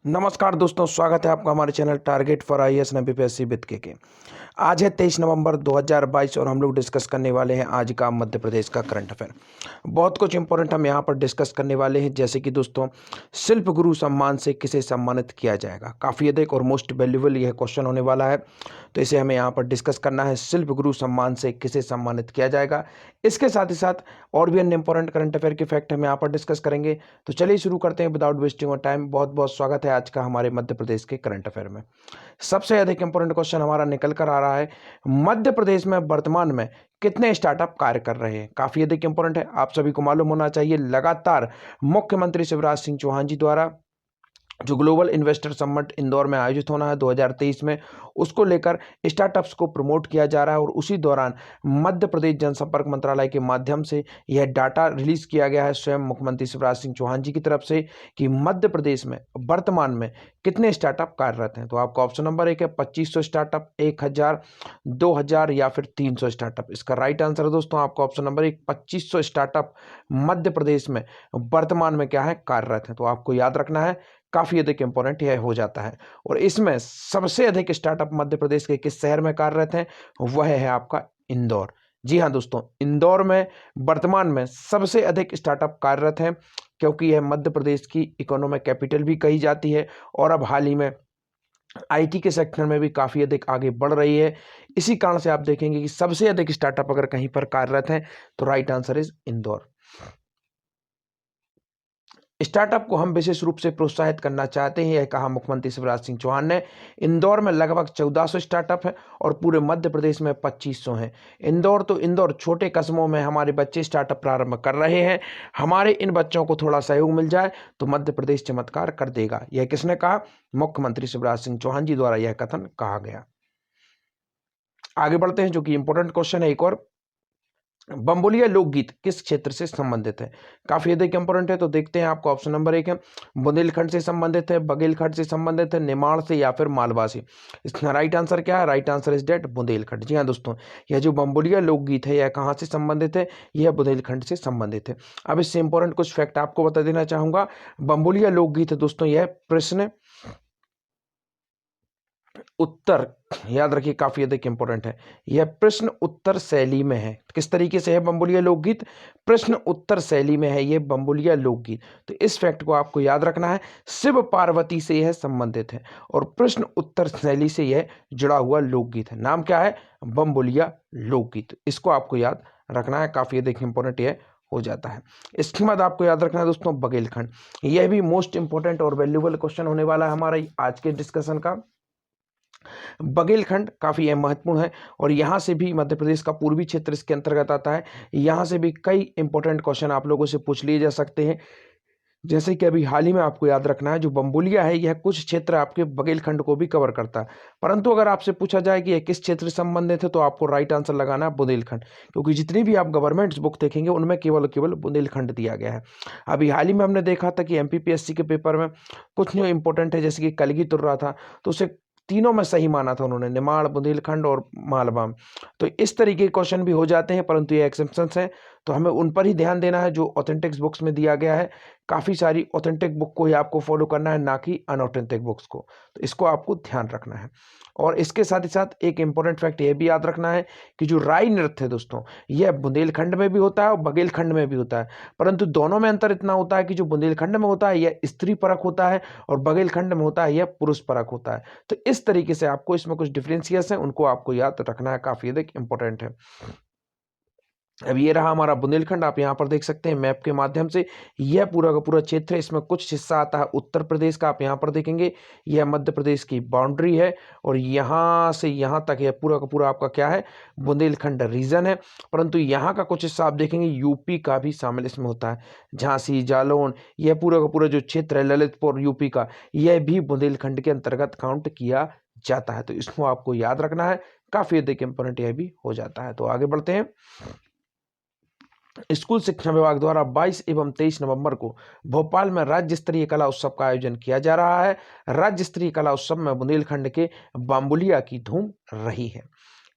नमस्कार दोस्तों, स्वागत है आपका हमारे channel target for IAS and BPSC with के। आज है 23 नवंबर 2022 और हम लोग डिस्कस करने वाले हैं आज का मध्य प्रदेश का करंट अफेयर। बहुत कुछ इंपॉर्टेंट हम यहाँ पर डिस्कस करने वाले हैं, जैसे कि दोस्तों शिल्प गुरु सम्मान से किसे सम्मानित किया जाएगा। काफ़ी अधिक और मोस्ट वैल्यूएबल यह क्वेश्चन होने वाला है, तो इसे हमें यहाँ पर डिस्कस करना है। शिल्प गुरु सम्मान से किसे सम्मानित किया जाएगा, इसके साथ ही साथ और भी अन्य इंपॉर्टेंट करंट अफेयर के फैक्ट हम यहाँ पर डिस्कस करेंगे। तो चलिए शुरू करते हैं विदाउट वेस्टिंग ऑफ टाइम। बहुत बहुत स्वागत है आज का हमारे मध्य प्रदेश के करंट अफेयर में। सबसे अधिक इंपॉर्टेंट क्वेश्चन हमारा निकल कर आ रहा है, मध्य प्रदेश में वर्तमान में कितने स्टार्टअप कार्य कर रहे हैं। काफी अधिक इंपॉर्टेंट है, आप सभी को मालूम होना चाहिए। लगातार मुख्यमंत्री शिवराज सिंह चौहान जी द्वारा जो ग्लोबल इन्वेस्टर समिट इंदौर में आयोजित होना है 2023 में, उसको लेकर स्टार्टअप्स को प्रमोट किया जा रहा है। और उसी दौरान मध्य प्रदेश जनसंपर्क मंत्रालय के माध्यम से यह डाटा रिलीज किया गया है स्वयं मुख्यमंत्री शिवराज सिंह चौहान जी की तरफ से कि मध्य प्रदेश में वर्तमान में कितने स्टार्टअप कार्यरत हैं। तो आपका ऑप्शन नंबर 1 है 2500 स्टार्टअप, 1000, 2000 या फिर 300 स्टार्टअप। इसका राइट आंसर है दोस्तों आपका option number 1, 2500 startup Madhya Pradesh में वर्तमान में क्या है, कार्यरत है। तो आपको याद रखना है, काफी अधिक इंपॉर्टेंट यह हो जाता है। और इसमें सबसे अधिक स्टार्टअप मध्य प्रदेश के किस शहर में कार्यरत हैं, वह है आपका इंदौर। जी हाँ दोस्तों, इंदौर में वर्तमान में सबसे अधिक स्टार्टअप कार्यरत हैं, क्योंकि यह मध्य प्रदेश की इकोनॉमिक कैपिटल भी कही जाती है और अब हाल ही में आईटी के सेक्टर में भी काफी अधिक आगे बढ़ रही है। इसी कारण से आप देखेंगे कि सबसे अधिक स्टार्टअप अगर कहीं पर कार्यरत हैं तो right answer is Indore. Startup को हम विशेष रूप से प्रोत्साहित करना चाहते हैं, यह कहा मुख्यमंत्री शिवराज सिंह चौहान ने। इंदौर में लगभग 1400 स्टार्टअप है और पूरे मध्य प्रदेश में 2500 हैं। इंदौर छोटे कस्बों में हमारे बच्चे स्टार्टअप प्रारंभ कर रहे हैं। हमारे इन बच्चों को थोड़ा सहयोग मिल जाए तो मध्य प्रदेश चमत्कार कर देगा। यह किसने कहा? मुख्यमंत्री शिवराज सिंह चौहान जी द्वारा यह कथन कहा गया। आगे बढ़ते हैं, जो कि इंपॉर्टेंट क्वेश्चन है एक और। बम्बोलिया लोकगीत किस क्षेत्र से संबंधित है? काफी अधिक इंपॉर्टेंट है, तो देखते हैं। आपको ऑप्शन नंबर 1 है बुंदेलखंड से संबंधित है, बघेलखंड से संबंधित है, निमाड़ से या फिर मालवा से। इसका राइट आंसर क्या है? Right answer is that Bundelkhand. जी हाँ दोस्तों, यह जो बम्बोलिया लोकगीत है यह कहाँ से संबंधित है? यह बुंदेलखंड से संबंधित है। अब इससे इंपॉर्टेंट कुछ फैक्ट आपको बता देना चाहूंगा। बम्बोलिया लोकगीत है दोस्तों, यह प्रश्न उत्तर, याद रखिए काफी अधिक इंपॉर्टेंट है, यह प्रश्न उत्तर शैली में है। किस तरीके से है बम्बोलिया लोकगीत? प्रश्न उत्तर शैली में है यह बम्बोलिया लोकगीत। तो इस फैक्ट को आपको याद रखना है। शिव पार्वती से यह संबंधित है और प्रश्न उत्तर शैली से यह जुड़ा हुआ लोकगीत है। नाम क्या है? बम्बोलिया लोकगीत। इसको आपको याद रखना है, काफी अधिक इंपॉर्टेंट यह हो जाता है। इसके बाद आपको याद रखना है दोस्तों बघेलखंड। यह भी मोस्ट इंपॉर्टेंट और वैल्यूएबल क्वेश्चन होने वाला है हमारा आज के डिस्कशन का। बघेलखंड काफी महत्वपूर्ण है और यहां से भी मध्य प्रदेश का पूर्वी क्षेत्र इसके अंतर्गत आता है। यहां से भी कई इंपॉर्टेंट क्वेश्चन आप लोगों से पूछ लिए जा सकते हैं। जैसे कि अभी हाल ही में आपको याद रखना है, जो बम्बोलिया है यह कुछ क्षेत्र आपके बघेलखंड को भी कवर करता है। परंतु अगर आपसे पूछा जाए कि यह किस क्षेत्र से संबंधित है, तो आपको राइट आंसर लगाना है बुंदेलखंड, क्योंकि जितनी भी आप गवर्नमेंट बुक देखेंगे उनमें केवल केवल बुंदेलखंड दिया गया है। अभी हाल ही में हमने देखा था कि एमपीपीएससी के पेपर में कुछ न्यू इंपॉर्टेंट है, जैसे कि कलगी तुर रहा था, तो उसे तीनों में सही माना था उन्होंने, निमाड़, बुंदेलखंड और मालवा। तो इस तरीके के क्वेश्चन भी हो जाते हैं, परंतु ये एक्सेप्शंस हैं, तो हमें उन पर ही ध्यान देना है जो ऑथेंटिक्स बुक्स में दिया गया है। काफ़ी सारी ऑथेंटिक बुक को ही आपको फॉलो करना है, ना कि अनऑथेंटिक बुक्स को। तो इसको आपको ध्यान रखना है। और इसके साथ ही साथ एक इंपॉर्टेंट फैक्ट ये भी याद रखना है कि जो राई नृत्य है दोस्तों, यह बुंदेलखंड में भी होता है और बघेलखंड में भी होता है। परंतु दोनों में अंतर इतना होता है कि जो बुंदेलखंड में होता है यह स्त्री परक होता है और बघेलखंड में होता है यह पुरुष परक होता है। तो इस तरीके से आपको इसमें कुछ डिफरेंशियस है, उनको आपको याद रखना है, काफी अधिक इंपॉर्टेंट है। अब ये रहा हमारा बुंदेलखंड, आप यहाँ पर देख सकते हैं मैप के माध्यम से। यह पूरा का पूरा क्षेत्र है, इसमें कुछ हिस्सा आता है उत्तर प्रदेश का, आप यहाँ पर देखेंगे यह मध्य प्रदेश की बाउंड्री है और यहाँ से यहाँ तक यह पूरा का पूरा आपका क्या है, बुंदेलखंड रीजन है। परंतु यहाँ का कुछ हिस्सा आप देखेंगे यूपी का भी शामिल इसमें होता है, झांसी, जालौन, यह पूरा का पूरा जो क्षेत्र है ललितपुर यूपी का, यह भी बुंदेलखंड के अंतर्गत काउंट किया जाता है। तो इसको आपको याद रखना है, काफी अधिक इंपॉर्टेंट यह भी हो जाता है। तो आगे बढ़ते हैं। स्कूल शिक्षा विभाग द्वारा 22 एवं 23 नवंबर को भोपाल में राज्य स्तरीय कला उत्सव का आयोजन किया जा रहा है। राज्य स्तरीय कला उत्सव में बुंदेलखंड के बाम्बुलिया की धूम रही है।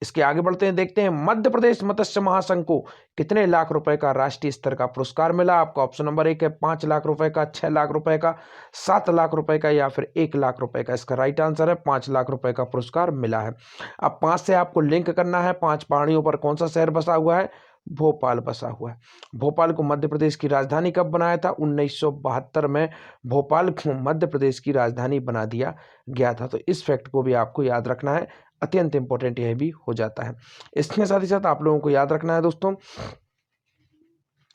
इसके आगे बढ़ते हैं, देखते हैं मध्य प्रदेश मत्स्य महासंघ को कितने लाख रुपए का राष्ट्रीय स्तर का पुरस्कार मिला। आपका ऑप्शन नंबर 1 है 5 लाख रुपए का, 6 लाख रुपए का, 7 लाख रुपए का या फिर 1 लाख रुपए का। इसका राइट आंसर है 5 लाख रुपए का पुरस्कार मिला है। अब 5 से आपको लिंक करना है, 5 पहाड़ियों पर कौन सा शहर बसा हुआ है? भोपाल बसा हुआ है। भोपाल को मध्य प्रदेश की राजधानी कब बनाया था? 1972 में भोपाल को मध्य प्रदेश की राजधानी बना दिया गया था। तो इस फैक्ट को भी आपको याद रखना है, अत्यंत इंपॉर्टेंट यह भी हो जाता है। इसके साथ ही साथ आप लोगों को याद रखना है दोस्तों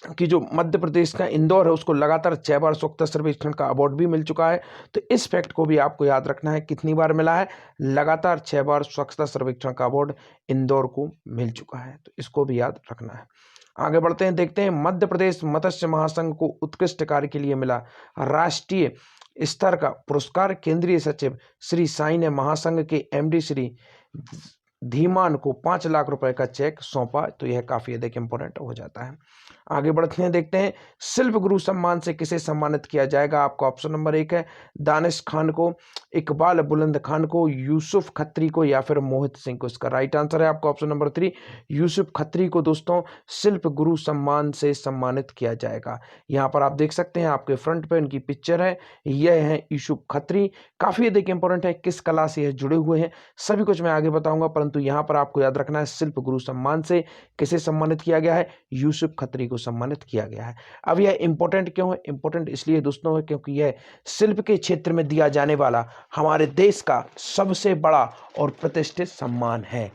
कि जो मध्य प्रदेश का इंदौर है उसको लगातार 6 बार स्वच्छता सर्वेक्षण का अवार्ड भी मिल चुका है। तो इस फैक्ट को भी आपको याद रखना है, कितनी बार मिला है? लगातार 6 बार स्वच्छता सर्वेक्षण का अवार्ड इंदौर को मिल चुका है। तो इसको भी याद रखना है। आगे बढ़ते हैं, देखते हैं मध्य प्रदेश मत्स्य महासंघ को उत्कृष्ट कार्य के लिए मिला राष्ट्रीय स्तर का पुरस्कार। केंद्रीय सचिव श्री साई ने महासंघ के एमडी श्री धीमान को 5 लाख रुपए का चेक सौंपा। तो यह काफी अधिक इंपॉर्टेंट हो जाता है। आगे बढ़ते हैं, देखते हैं शिल्प गुरु सम्मान से किसे सम्मानित किया जाएगा। आपका ऑप्शन नंबर 1 है दानिश खान को, इकबाल बुलंद खान को, यूसुफ खत्री को या फिर मोहित सिंह को। इसका राइट आंसर है आपका ऑप्शन नंबर 3 यूसुफ खत्री को दोस्तों शिल्प गुरु सम्मान से सम्मानित किया जाएगा। यहाँ पर आप देख सकते हैं, आपके फ्रंट पे इनकी पिक्चर है, यह है यूसुफ खत्री। काफी अधिक इंपॉर्टेंट है, किस कला से यह जुड़े हुए हैं सभी कुछ मैं आगे बताऊंगा, परंतु यहाँ पर आपको याद रखना है शिल्प गुरु सम्मान से किसे सम्मानित किया गया है? यूसुफ खत्री को सम्मानित किया गया है। अब यह इंपॉर्टेंट क्यों है? इंपॉर्टेंट इसलिए दोस्तों है क्योंकि यह शिल्प के क्षेत्र में दिया जाने वाला हमारे देश का सबसे बड़ा और प्रतिष्ठित सम्मान है।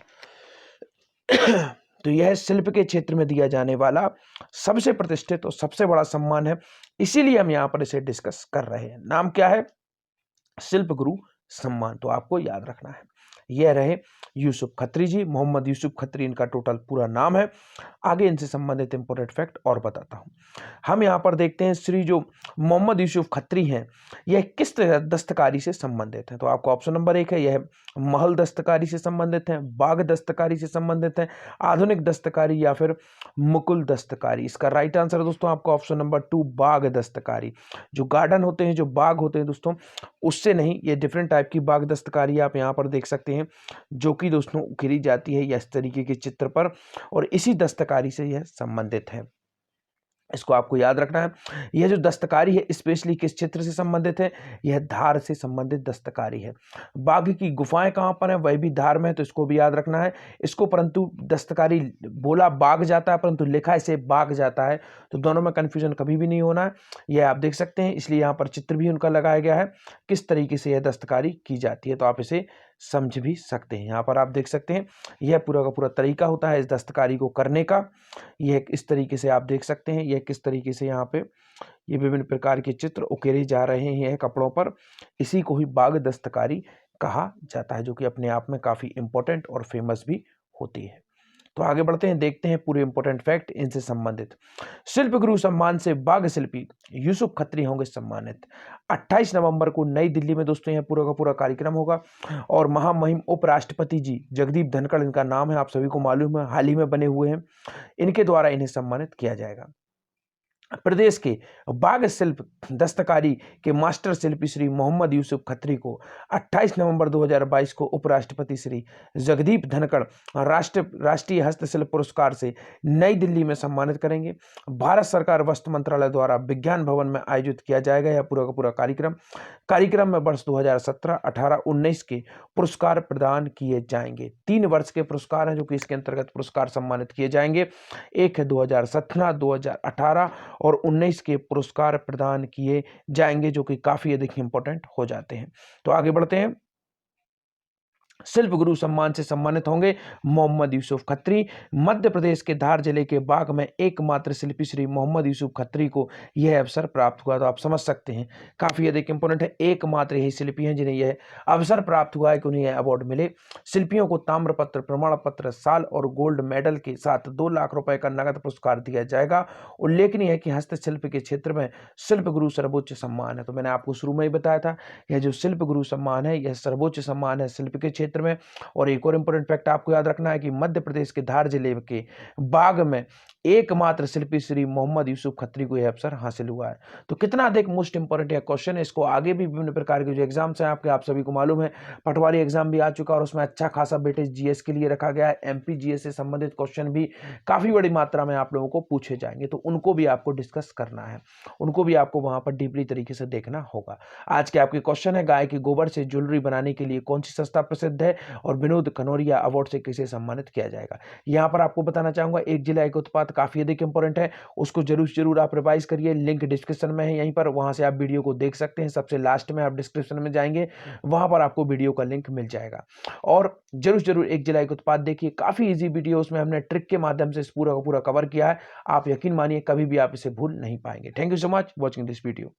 तो यह शिल्प के क्षेत्र में दिया जाने वाला सबसे प्रतिष्ठित और सबसे बड़ा सम्मान है, इसीलिए हम यहां पर इसे डिस्कस कर रहे हैं। नाम क्या है? शिल्प गुरु सम्मान। तो आपको याद रखना है, यह रहे यूसुफ खत्री जी, मोहम्मद यूसुफ खत्री इनका टोटल पूरा नाम है। आगे इनसे संबंधित इंपॉर्टेंट फैक्ट और बताता हूं। हम यहां पर देखते हैं श्री जो मोहम्मद यूसुफ खत्री हैं यह किस दस्तकारी से संबंधित है। तो आपका ऑप्शन नंबर 1 है यह महल दस्तकारी से संबंधित है, बाग दस्तकारी से संबंधित है, आधुनिक दस्तकारी या फिर मुकुल दस्तकारी। इसका राइट आंसर है दोस्तों आपका ऑप्शन नंबर 2 बाग दस्तकारी। जो गार्डन होते हैं, जो बाग होते हैं दोस्तों, उससे नहीं, ये डिफरेंट टाइप की बाग दस्तकारी आप यहाँ पर देख सकते हैं, जो कि दोस्तों उकेरी जाती है इस तरीके के चित्र पर, और इसी दस्तकारी से यह संबंधित है। इसको आपको याद रखना है। यह जो दस्तकारी है स्पेशली किस क्षेत्र से संबंधित है? यह धार से संबंधित दस्तकारी है। बाघ की गुफाएं कहां पर है? वह भी धार में है, तो इसको भी याद रखना है। इसको परंतु दस्तकारी बोला बाघ जाता है परंतु लिखा इसे बाघ जाता है, तो दोनों में कंफ्यूजन कभी भी नहीं होना है। यह आप देख सकते हैं, इसलिए यहाँ पर चित्र भी उनका लगाया गया है किस तरीके से यह दस्तकारी की जाती है, तो आप इसे समझ भी सकते हैं। यहाँ पर आप देख सकते हैं यह पूरा का पूरा तरीका होता है इस दस्तकारी को करने का। यह इस तरीके से आप देख सकते हैं, यह किस तरीके से यहाँ पे ये विभिन्न प्रकार के चित्र उकेरे जा रहे हैं कपड़ों पर, इसी को ही बाग दस्तकारी कहा जाता है, जो कि अपने आप में काफी इंपॉर्टेंट और फेमस भी होती है। तो आगे बढ़ते हैं, देखते हैं पूरे इंपॉर्टेंट फैक्ट इनसे संबंधित। शिल्प गुरु सम्मान से बाघ शिल्पी यूसुफ खत्री होंगे सम्मानित। 28 नवंबर को नई दिल्ली में दोस्तों यह पूरा का पूरा कार्यक्रम होगा, और महामहिम उपराष्ट्रपति जी जगदीप धनखड़ इनका नाम है, आप सभी को मालूम है, हाल ही में बने हुए हैं, इनके द्वारा इन्हें सम्मानित किया जाएगा। प्रदेश के बाघ शिल्प दस्तकारी के मास्टर शिल्पी श्री मोहम्मद यूसुफ खत्री को 28 नवंबर 2022 को उपराष्ट्रपति श्री जगदीप धनखड़ राष्ट्रीय हस्तशिल्प पुरस्कार से नई दिल्ली में सम्मानित करेंगे। भारत सरकार वस्त्र मंत्रालय द्वारा विज्ञान भवन में आयोजित किया जाएगा यह पूरा का पूरा कार्यक्रम में वर्ष 2017, 18, 19 के पुरस्कार प्रदान किए जाएंगे। 3 वर्ष के पुरस्कार हैं जो कि इसके अंतर्गत पुरस्कार सम्मानित किए जाएंगे। एक है 2017, 2018 और 19 के पुरस्कार प्रदान किए जाएंगे, जो कि काफी अधिक इंपॉर्टेंट हो जाते हैं। तो आगे बढ़ते हैं, शिल्प गुरु सम्मान से सम्मानित होंगे मोहम्मद यूसुफ खत्री। मध्य प्रदेश के धार जिले के बाग में एकमात्र शिल्पी श्री मोहम्मद यूसुफ खत्री को यह अवसर प्राप्त हुआ। तो आप समझ सकते हैं काफी अधिक इंपॉर्टेंट है, एकमात्र यही शिल्पी हैं जिन्हें यह अवसर प्राप्त हुआ है कि उन्हें यह अवार्ड मिले। शिल्पियों को ताम्रपत्र, प्रमाण पत्र, साल और गोल्ड मेडल के साथ 2 लाख रुपए का नगद पुरस्कार दिया जाएगा। उल्लेखनीय है कि हस्तशिल्प के क्षेत्र में शिल्प गुरु सर्वोच्च सम्मान है। तो मैंने आपको शुरू में ही बताया था, यह जो शिल्प गुरु सम्मान है यह सर्वोच्च सम्मान है शिल्प के क्षेत्र में। और एक और इंपॉर्टेंट फैक्ट आपको याद रखना है कि मध्य प्रदेश के धार जिले के बाग में एकमात्र शिल्पी श्री मोहम्मद यूसुफ खत्री को यह अवसर हासिल हुआ है। तो कितना अधिक मोस्ट इंपॉर्टेंट यह क्वेश्चन है। इसको आगे भी विभिन्न प्रकार के जो एग्जाम्स हैं आपके, आप सभी को मालूम है, पटवारी एग्जाम भी आ चुका और उसमें अच्छा खासा वेटेज जीएस के लिए रखा गया है। एमपी जीएस से संबंधित क्वेश्चन भी काफी बड़ी मात्रा में आप लोगों को पूछे जाएंगे, तो उनको भी आपको डिस्कस करना है, उनको भी आपको वहां पर डीपली तरीके से देखना होगा। आज के आपके क्वेश्चन है, गाय के गोबर से ज्वेलरी बनाने के लिए कौन सी संस्था प्रसिद्ध है और विनोद कनौरिया अवार्ड से किसे सम्मानित किया जाएगा। यहाँ पर आपको बताना चाहूंगा, एक जिला एक उत्पाद काफी अधिक इंपॉर्टेंट है, उसको जरूर आप रिवाइज करिए। लिंक डिस्क्रिप्शन में है, यहीं पर, वहां से आप वीडियो को देख सकते हैं। सबसे लास्ट में आप डिस्क्रिप्शन में जाएंगे, वहां पर आपको वीडियो का लिंक मिल जाएगा। और जरूर एक जिला एक उत्पाद देखिए, काफी इजी वीडियो, उसमें हमने ट्रिक के माध्यम से इस पूरा का पूरा कवर किया है। आप यकीन मानिए कभी भी आप इसे भूल नहीं पाएंगे। Thank you so much watching this video.